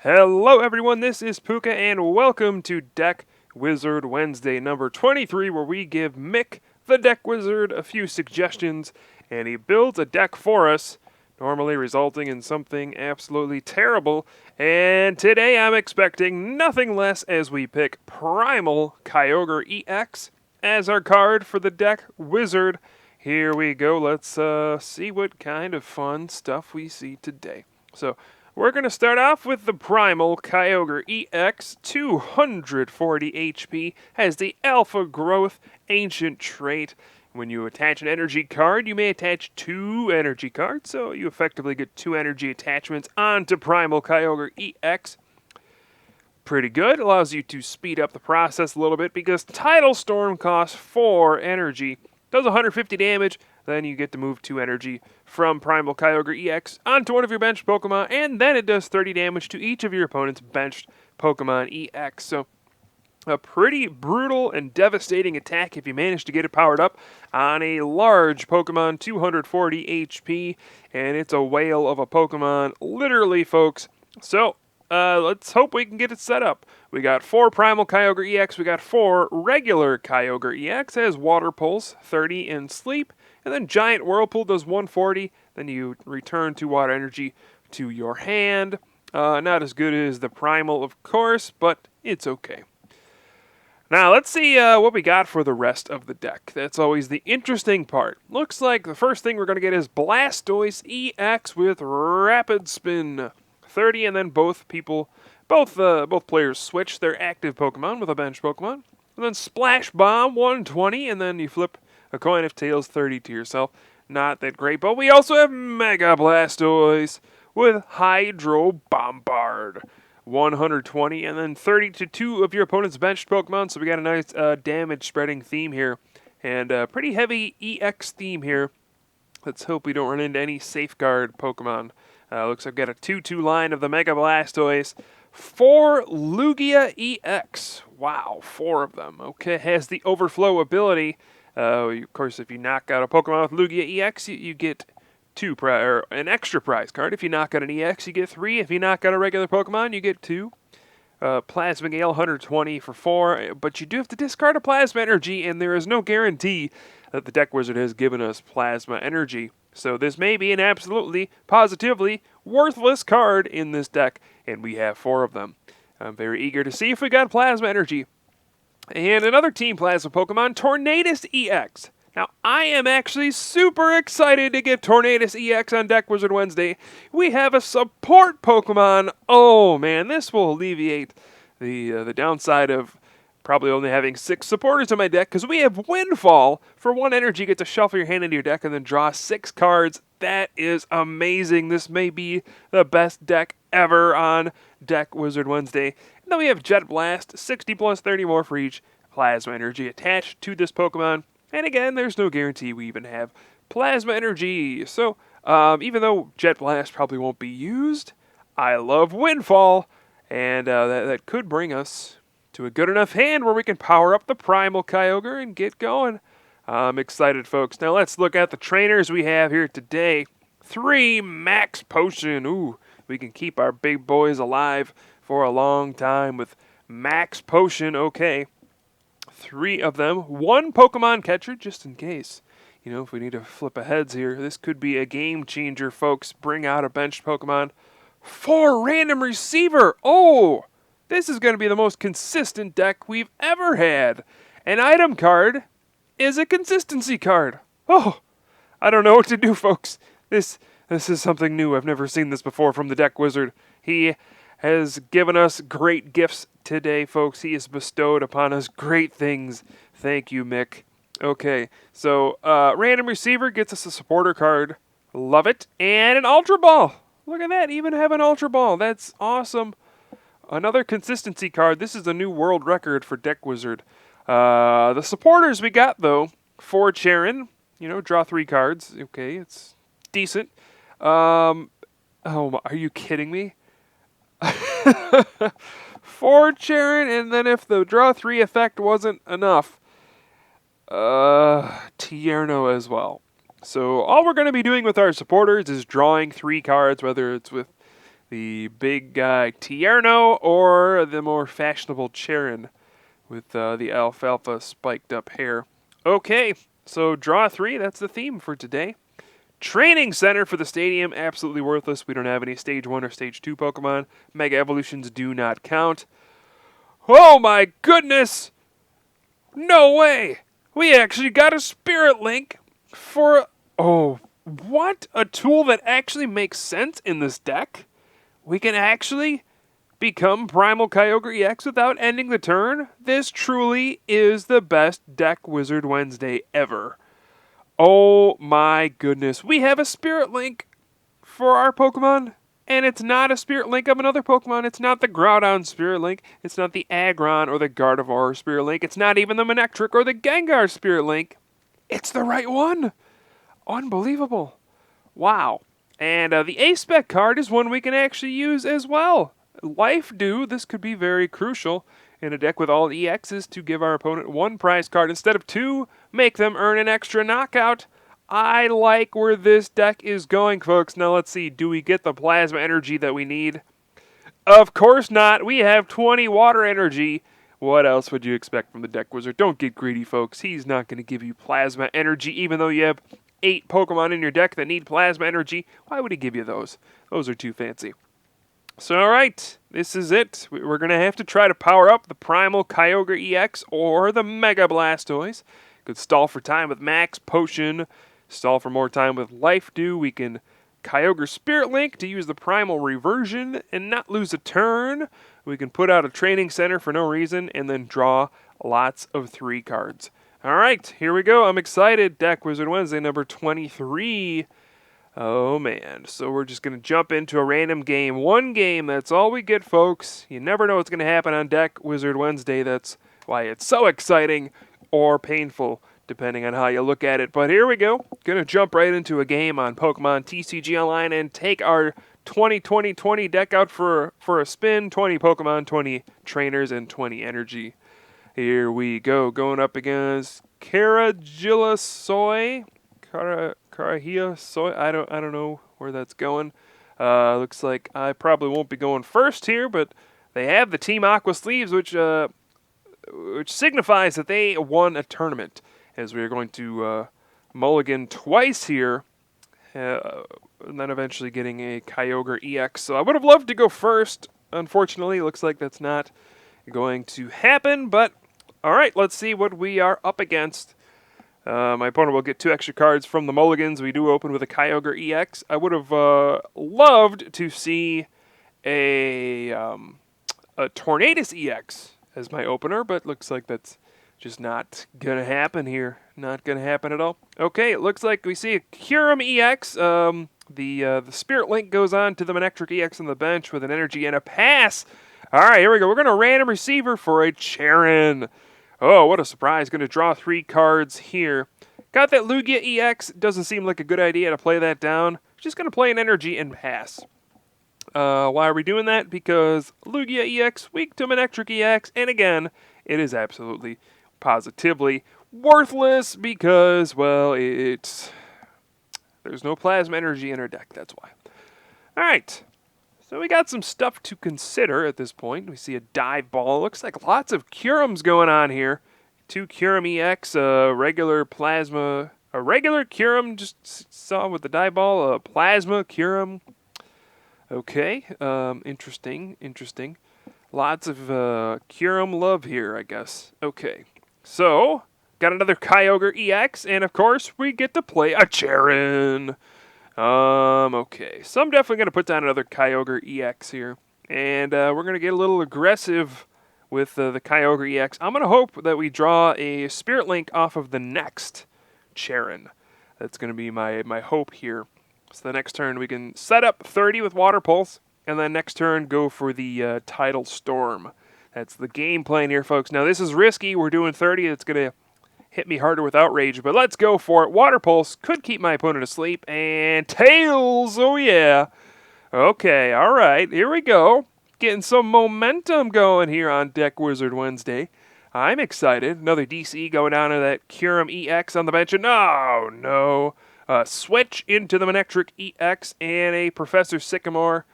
Hello everyone, this is Pooka and welcome to Deck Wizard Wednesday number 23, where we give Mick, the Deck Wizard, a few suggestions and he builds a deck for us, normally resulting in something absolutely terrible. And today I'm expecting nothing less as we pick Primal Kyogre EX as our card for the Deck Wizard. Here we go, let's see what kind of fun stuff we see today. So, we're going to start off with the Primal Kyogre EX, 240 HP, has the Alpha Growth Ancient trait. When you attach an energy card, you may attach 2 energy cards, so you effectively get 2 energy attachments onto Primal Kyogre EX. Pretty good, allows you to speed up the process a little bit because Tidal Storm costs 4 energy, does 150 damage, then you get to move 2 energy from Primal Kyogre EX onto one of your benched Pokemon, and then it does 30 damage to each of your opponent's benched Pokemon EX. So, a pretty brutal and devastating attack if you manage to get it powered up on a large Pokemon, 240 HP, and it's a whale of a Pokemon, literally, folks. So, let's hope we can get it set up. We got 4 Primal Kyogre EX, we got 4 regular Kyogre EX, has Water Pulse, 30 in Sleep, and then Giant Whirlpool does 140, then you return 2 Water Energy to your hand. Not as good as the Primal, of course, but it's okay. Now, let's see what we got for the rest of the deck. That's always the interesting part. Looks like the first thing we're going to get is Blastoise EX with Rapid Spin. 30, and then both players switch their active Pokemon with a bench Pokemon. And then Splash Bomb, 120, and then you flip a coin if tails, 30 to yourself. Not that great, but we also have Mega Blastoise with Hydro Bombard. 120, and then 30 to 2 of your opponent's benched Pokemon, so we got a nice damage-spreading theme here. And a pretty heavy EX theme here. Let's hope we don't run into any Safeguard Pokemon. Looks like I've got a 2-2 line of the Mega Blastoise. 4 Lugia EX. Wow, 4 of them. Okay, has the Overflow ability. Of course, if you knock out a Pokemon with Lugia EX, you get an extra prize card. If you knock out an EX, you get 3. If you knock out a regular Pokemon, you get 2. Plasma Gale, 120 for 4, but you do have to discard a Plasma Energy, and there is no guarantee that the Deck Wizard has given us Plasma Energy. So this may be an absolutely, positively worthless card in this deck, and we have 4 of them. I'm very eager to see if we got Plasma Energy. And another Team Plasma Pokemon, Tornadus EX. Now, I am actually super excited to get Tornadus EX on Deck Wizard Wednesday. We have a support Pokemon. Oh man, this will alleviate the downside of probably only having 6 supporters in my deck, because we have Windfall. For 1 energy, you get to shuffle your hand into your deck and then draw 6 cards. That is amazing. This may be the best deck ever on Deck Wizard Wednesday. And then we have Jet Blast, 60 plus 30 more for each Plasma Energy attached to this Pokemon. And again, there's no guarantee we even have Plasma Energy. So, even though Jet Blast probably won't be used, I love Windfall. And that could bring us to a good enough hand where we can power up the Primal Kyogre and get going. I'm excited, folks. Now let's look at the trainers we have here today. 3 Max Potion. Ooh, we can keep our big boys alive for a long time with Max Potion. Okay, 3 of them. 1 Pokemon Catcher, just in case. You know, if we need to flip aheads here, this could be a game changer, folks. Bring out a benched Pokemon. 4 Random Receiver. Oh! This is going to be the most consistent deck we've ever had. An item card is a consistency card. Oh, I don't know what to do, folks. This is something new. I've never seen this before from the Deck Wizard. He has given us great gifts today, folks. He has bestowed upon us great things. Thank you, Mick. Okay, so Random Receiver gets us a supporter card. Love it. And an Ultra Ball. Look at that. Even have an Ultra Ball. That's awesome. Another consistency card. This is a new world record for Deck Wizard. The supporters we got, though, 4 Charon. You know, draw 3 cards. Okay, it's decent. Oh, are you kidding me? 4 Charon, and then if the draw 3 effect wasn't enough, Tierno as well. So all we're going to be doing with our supporters is drawing 3 cards, whether it's with the big guy Tierno or the more fashionable Charon with the alfalfa spiked up hair. Okay, so draw 3, that's the theme for today. Training Center for the stadium, absolutely worthless. We don't have any Stage 1 or Stage 2 Pokemon. Mega Evolutions do not count. Oh my goodness! No way! We actually got a Spirit Link for... Oh, what? A tool that actually makes sense in this deck? We can actually become Primal Kyogre EX without ending the turn? This truly is the best Deck Wizard Wednesday ever. Oh my goodness. We have a Spirit Link for our Pokemon, and it's not a Spirit Link of another Pokemon. It's not the Groudon Spirit Link. It's not the Aggron or the Gardevoir Spirit Link. It's not even the Manectric or the Gengar Spirit Link. It's the right one. Unbelievable. Wow. And the A-Spec card is one we can actually use as well. Life Dew, this could be very crucial in a deck with all EXs to give our opponent 1 prize card instead of 2, make them earn an extra knockout. I like where this deck is going, folks. Now let's see, do we get the plasma energy that we need? Of course not. We have 20 water energy. What else would you expect from the Deck Wizard? Don't get greedy, folks. He's not going to give you plasma energy, even though you have 8 Pokemon in your deck that need plasma energy. Why would he give you those? Those are too fancy. So, alright, this is it. We're going to have to try to power up the Primal Kyogre EX or the Mega Blastoise. Could stall for time with Max Potion, stall for more time with Life Dew. We can Kyogre Spirit Link to use the Primal Reversion and not lose a turn. We can put out a Training Center for no reason and then draw lots of 3 cards. Alright, here we go. I'm excited. Deck Wizard Wednesday number 23. Oh man, so we're just going to jump into a random game. 1 game, that's all we get, folks. You never know what's going to happen on Deck Wizard Wednesday. That's why it's so exciting or painful, depending on how you look at it. But here we go. Going to jump right into a game on Pokemon TCG Online and take our 20-20-20 deck out for a spin. 20 Pokemon, 20 trainers, and 20 energy. Here we go. Going up against Caragillasoy. Carahia Soy, I don't know where that's going. Looks like I probably won't be going first here, but they have the Team Aqua sleeves, which signifies that they won a tournament. As we are going to mulligan twice here, and then eventually getting a Kyogre EX. So I would have loved to go first. Unfortunately, looks like that's not going to happen. But all right, let's see what we are up against. My opponent will get 2 extra cards from the mulligans. We do open with a Kyogre EX. I would have loved to see a Tornadus EX as my opener, but looks like that's just not going to happen here. Not going to happen at all. Okay, it looks like we see a Kyurem EX. The Spirit Link goes on to the Manectric EX on the bench with an energy and a pass. All right, here we go. We're going to random receiver for a Charon. Oh, what a surprise. Going to draw 3 cards here. Got that Lugia EX. Doesn't seem like a good idea to play that down. Just going to play an energy and pass. Why are we doing that? Because Lugia EX, weak to Manectric EX, and again, it is absolutely, positively worthless because, well, there's no plasma energy in our deck, that's why. Alright, so we got some stuff to consider at this point. We see a Dive Ball. Looks like lots of Curems going on here. 2 Kyurem EX, a regular Plasma, a regular Kyurem, just saw with the Dive Ball, a Plasma Kyurem. Okay, interesting. Lots of Kyurem love here, I guess. Okay, so got another Kyogre EX, and of course we get to play a Charon. Okay, so I'm definitely going to put down another Kyogre EX here, and we're going to get a little aggressive with the Kyogre EX. I'm going to hope that we draw a Spirit Link off of the next Charon. That's going to be my hope here. So the next turn we can set up 30 with Water Pulse, and then next turn go for the Tidal Storm. That's the game plan here, folks. Now this is risky. We're doing 30. It's going to hit me harder with Outrage, but let's go for it. Water Pulse could keep my opponent asleep, and Tails, oh yeah. Okay, all right, here we go. Getting some momentum going here on Deck Wizard Wednesday. I'm excited. Another DC going down to that Kyurem EX on the bench, and oh no. Switch into the Manectric EX and a Professor Sycamore.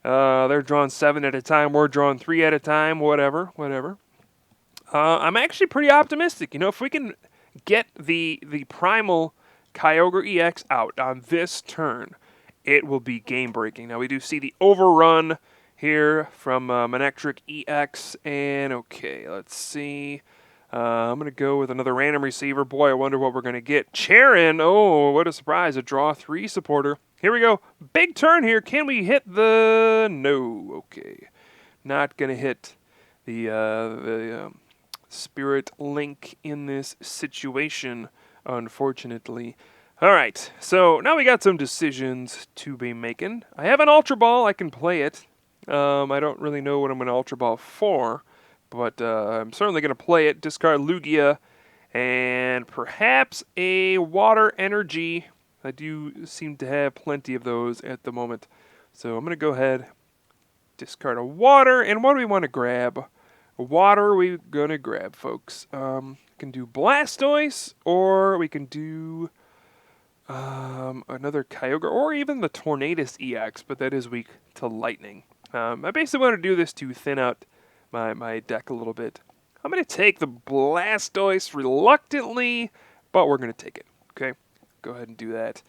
They're drawing 7 at a time. We're drawing 3 at a time. Whatever. I'm actually pretty optimistic. You know, if we can get the Primal Kyogre EX out on this turn, it will be game-breaking. Now, we do see the overrun here from Manectric EX, and okay, let's see. I'm going to go with another random receiver. Boy, I wonder what we're going to get. Charon, oh, what a surprise, a draw 3 supporter. Here we go. Big turn here. Can we hit the... No, okay. Not going to hit the Spirit Link in this situation, unfortunately. All right, so now we got some decisions to be making. I have an Ultra Ball. I can play it. I don't really know what I'm going to Ultra Ball for, but I'm certainly going to play it. Discard Lugia and perhaps a Water Energy. I do seem to have plenty of those at the moment. So I'm going to go ahead, discard a Water, and what do we want to grab? Water we're going to grab, folks. We can do Blastoise, or we can do another Kyogre, or even the Tornadus EX, but that is weak to Lightning. I basically want to do this to thin out my deck a little bit. I'm going to take the Blastoise reluctantly, but we're going to take it. Okay, go ahead and do that,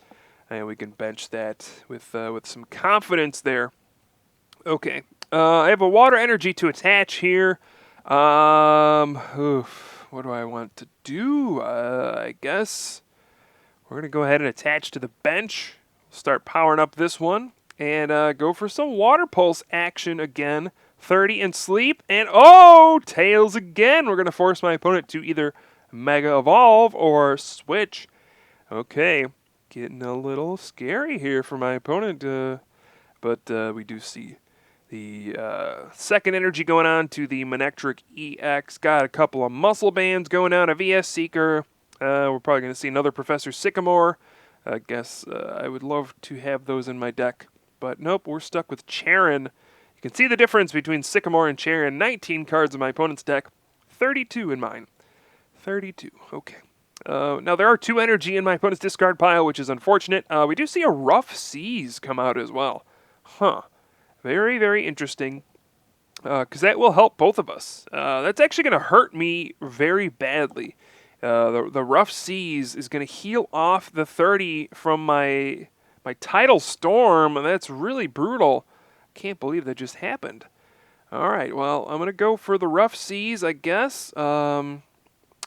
and we can bench that with some confidence there. Okay, I have a Water Energy to attach here. What do I want to do? I guess we're going to go ahead and attach to the bench. Start powering up this one. And go for some Water Pulse action again. 30 and sleep. And oh, Tails again. We're going to force my opponent to either Mega Evolve or switch. Okay, getting a little scary here for my opponent. But we do see the second energy going on to the Manectric EX. Got a couple of muscle bands going on, a VS Seeker. We're probably going to see another Professor Sycamore. I guess I would love to have those in my deck. But nope, we're stuck with Charon. You can see the difference between Sycamore and Charon. 19 cards in my opponent's deck, 32 in mine. 32, okay. Now there are 2 energy in my opponent's discard pile, which is unfortunate. We do see a Rough Seas come out as well. Huh. Very, very interesting, because that will help both of us. That's actually going to hurt me very badly. The Rough Seas is going to heal off the 30 from my Tidal Storm, and that's really brutal. Can't believe that just happened. All right, well, I'm going to go for the Rough Seas, I guess. And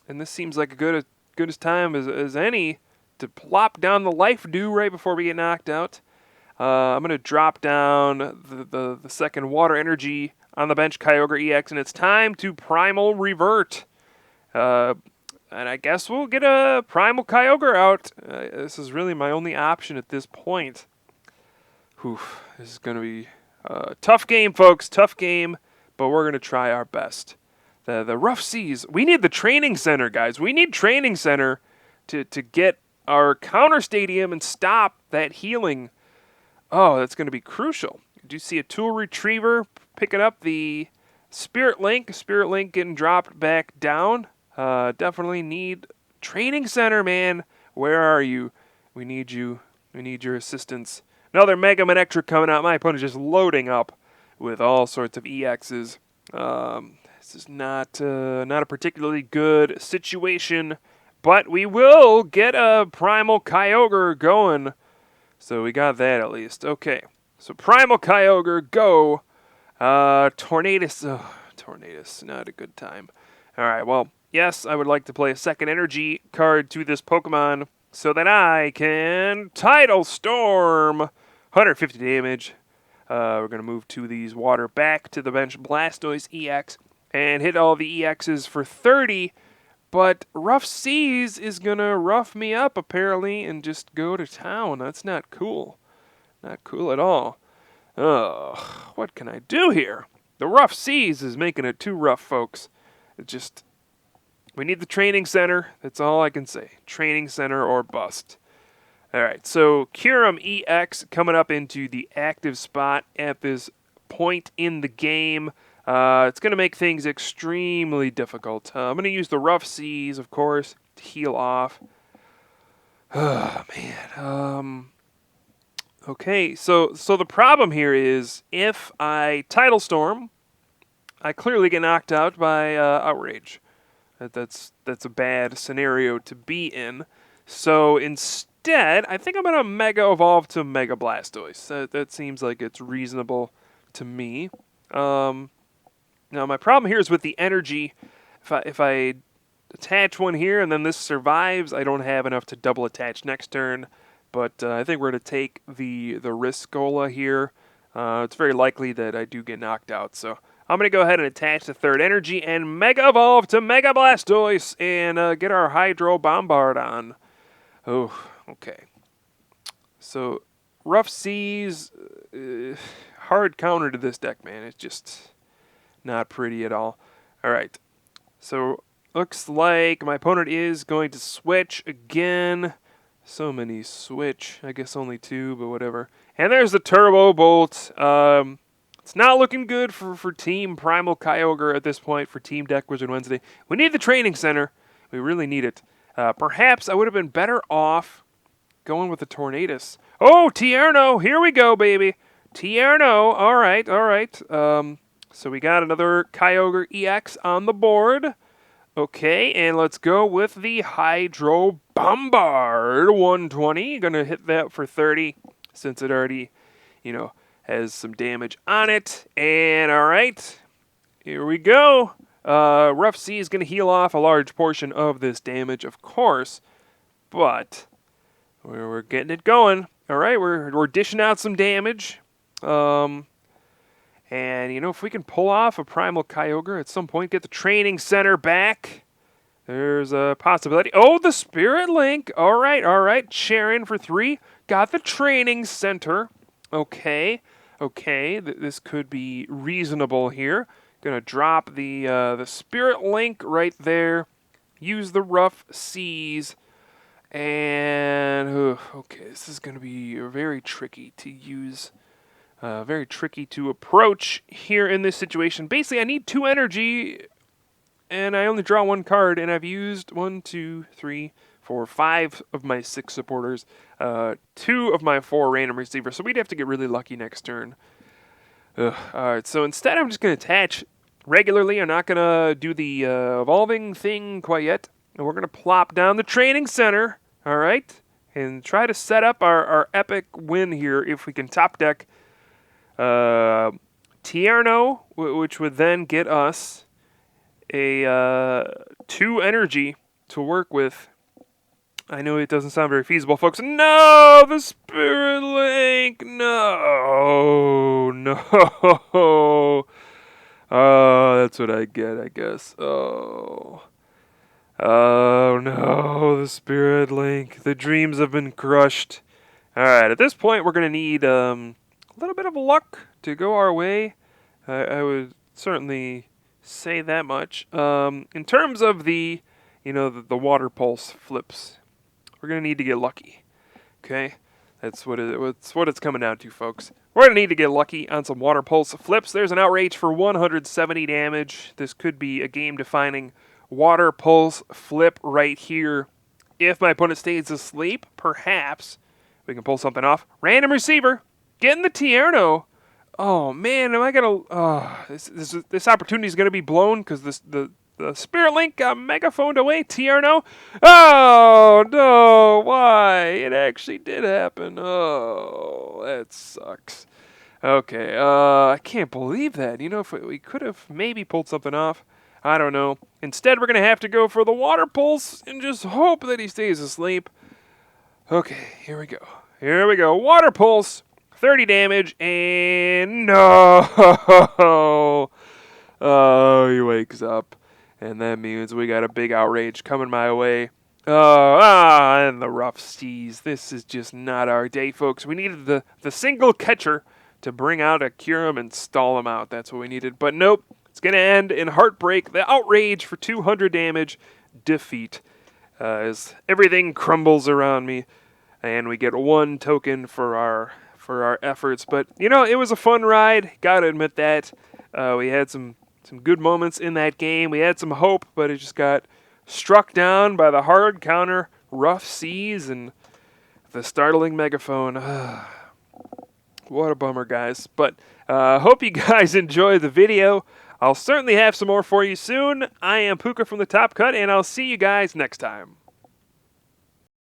this seems like a good as time as any to plop down the Life Dew right before we get knocked out. I'm going to drop down the second Water Energy on the bench, Kyogre EX, and it's time to Primal Revert. And I guess we'll get a Primal Kyogre out. This is really my only option at this point. Oof, this is going to be a tough game, folks. Tough game, but we're going to try our best. The Rough Seas. We need the Training Center, guys. We need Training Center to get our counter stadium and stop that healing. Oh, that's going to be crucial. Do you see a Tool Retriever picking up the Spirit Link? Spirit Link getting dropped back down. Definitely need Training Center, man. Where are you? We need you. We need your assistance. Another Mega Manectric coming out. My opponent just loading up with all sorts of EXs. This is not a particularly good situation, but we will get a Primal Kyogre going. So we got that at least. Okay. So Primal Kyogre, go. Tornadus. Oh, Tornadus, not a good time. All right, well, yes, I would like to play a second energy card to this Pokemon so that I can Tidal Storm. 150 damage. We're going to move 2 of these water back to the bench. Blastoise EX and hit all the EXs for 30. But Rough Seas is going to rough me up, apparently, and just go to town. That's not cool. Not cool at all. Ugh, what can I do here? The Rough Seas is making it too rough, folks. It just... We need the Training Center. That's all I can say. Training Center or bust. All right, so Kyurem EX coming up into the active spot at this point in the game. It's going to make things extremely difficult. I'm going to use the Rough Seas, of course, to heal off. Oh, man. Okay, so the problem here is if I Tidal Storm, I clearly get knocked out by Outrage. That's a bad scenario to be in. So instead, I think I'm gonna Mega Evolve to Mega Blastoise. That seems like it's reasonable to me. Now my problem here is with the energy. If I attach one here and then this survives, I don't have enough to double attach next turn. But I think we're going to take the Riscola here. It's very likely that I do get knocked out. So I'm going to go ahead and attach the third energy and Mega Evolve to Mega Blastoise and get our Hydro Bombard on. Oh, okay. So Rough Seas, hard counter to this deck, man. It's just not pretty at all. All right. So looks like my opponent is going to switch again. So many switch. I guess only two, but whatever. And there's the Turbo Bolt. It's not looking good for Team Primal Kyogre at this point, for Team Deck Wizard Wednesday. We need the training center. We really need it. Perhaps I would have been better off going with the Tornadus. Oh, Tierno. Here we go, baby. Tierno. All right, all right. So we got another Kyogre EX on the board. Okay, and let's go with the Hydro Bombard 120. Gonna hit that for 30 since it already, has some damage on it. And all right, here we go. Rough Sea is gonna heal off a large portion of this damage, of course, but we're getting it going. All right, we're dishing out some damage. And, if we can pull off a Primal Kyogre at some point, get the training center back, there's a possibility. Oh, the Spirit Link. All right, all right. Sharon for 3. Got the training center. Okay, okay. This could be reasonable here. Going to drop the Spirit Link right there. Use the Rough Seas. And, okay, this is going to be very tricky to use. Very tricky to approach here in this situation. Basically, I need 2 energy, and I only draw 1 card, and I've used 1, 2, 3, 4, 5 of my 6 supporters, 2 of my 4 random receivers, so we'd have to get really lucky next turn. Alright, so instead I'm just going to attach regularly. I'm not going to do the evolving thing quite yet, and we're going to plop down the training center, alright, and try to set up our epic win here if we can top deck Tierno, which would then get us a 2 energy to work with. I know it doesn't sound very feasible, folks. No, the Spirit Link. No, no. Oh, that's what I get, I guess. Oh no, the Spirit Link. The dreams have been crushed. All right, at this point, we're gonna need a little bit of luck to go our way. I would certainly say that much. In terms of the water pulse flips, we're gonna need to get lucky. Okay, that's what it's coming down to, folks. We're gonna need to get lucky on some water pulse flips. There's an Outrage for 170 damage. This could be a game-defining water pulse flip right here. If my opponent stays asleep, perhaps we can pull something off. Random receiver. Getting the Tierno. Oh man, am I gonna? This opportunity is gonna be blown because the Spirit Link got megaphoned away. Tierno. Oh no! Why? It actually did happen. Oh, that sucks. Okay. I can't believe that. If we could have maybe pulled something off. I don't know. Instead, we're gonna have to go for the water pulse and just hope that he stays asleep. Okay. Here we go. Here we go. Water pulse. 30 damage, and no! Oh, he wakes up, and that means we got a big Outrage coming my way. And the Rough Seas. This is just not our day, folks. We needed the single catcher to bring out a Kyurem and stall him out. That's what we needed. But nope, it's going to end in heartbreak. The Outrage for 200 damage, defeat. As everything crumbles around me, and we get 1 token for our efforts. But, it was a fun ride. Gotta admit that. We had some good moments in that game. We had some hope, but it just got struck down by the hard counter, Rough Seas, and the startling megaphone. What a bummer, guys. But hope you guys enjoy the video. I'll certainly have some more for you soon. I am Pooka from the Top Cut, and I'll see you guys next time.